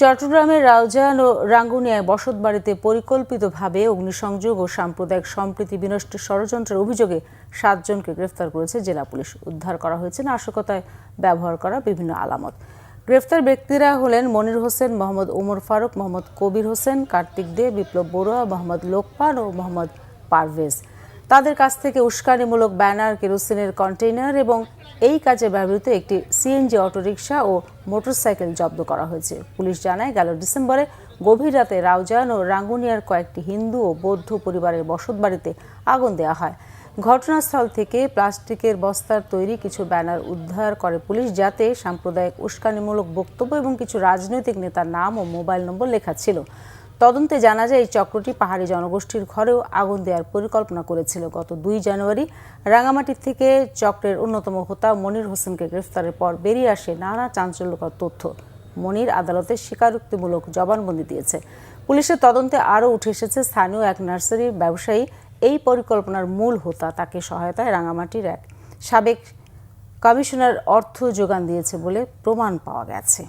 চট্টগ্রামের রাউজান ও রাঙ্গুনিয়ায় বসতবাড়িতে পরিকল্পিতভাবে অগ্নিসংযোগ ও সাম্প্রদায়িক সম্প্রীতি বিনষ্টের ষড়যন্ত্রের অভিযোগে ৭ জনকে গ্রেফতার করেছে জেলা পুলিশ। উদ্ধার করা হয়েছে নাশকতায় ব্যবহার করা বিভিন্ন আলামত। গ্রেফতার ব্যক্তিরা হলেন মনির হোসেন, মোহাম্মদ ওমর ফারুক, মোহাম্মদ কবির হোসেন, কার্তিক দে, বিপ্লব বড়ুয়া, মোহাম্মদ লোকমান ও মোহাম্মদ পারভেজ। তাদের কাছ থেকে উস্কানিমূলক ব্যানার, কেরোসিনের কন্টেইনার এবং এই কাজে ব্যবহৃত একটি সিএনজি অটোরিকশা ও মোটরসাইকেল জব্দ করা হয়েছে। পুলিশ জানায়, গেল ডিসেম্বরে গভীর রাতে রাউজান ও রাঙ্গুনিয়ার কয়েকটি হিন্দু ও বৌদ্ধ পরিবারের বসতবাড়িতে আগুন দেওয়া হয়। ঘটনাস্থল থেকে প্লাস্টিকের বস্তার তৈরি কিছু ব্যানার উদ্ধার করে পুলিশ, যাতে সাম্প্রদায়িক উস্কানিমূলক বক্তব্য এবং কিছু রাজনৈতিক নেতার নাম ও মোবাইল নম্বর লেখা ছিল। তদন্তে জানা যায়, এই চক্রটি পাহাড়ি জনগোষ্ঠীর ঘরেও আগুন দেওয়ার পরিকল্পনা করেছিল। গত ২ জানুয়ারি রাঙামাটি থেকে চক্রের অন্যতম হোতা মনির হোসেনকে গ্রেফতারের পর বেরিয়ে আসে নানা চাঞ্চল্যকর তথ্য। মনির আদালতে স্বীকারোক্তিমূলক জবানবন্দি দিয়েছে। পুলিশের তদন্তে আরও উঠে এসেছে, স্থানীয় এক নার্সারি ব্যবসায়ী এই পরিকল্পনার মূল হোতা। তাকে সহায়তায় রাঙামাটির এক সাবেক কমিশনার অর্থ যোগান দিয়েছে বলে প্রমাণ পাওয়া গেছে।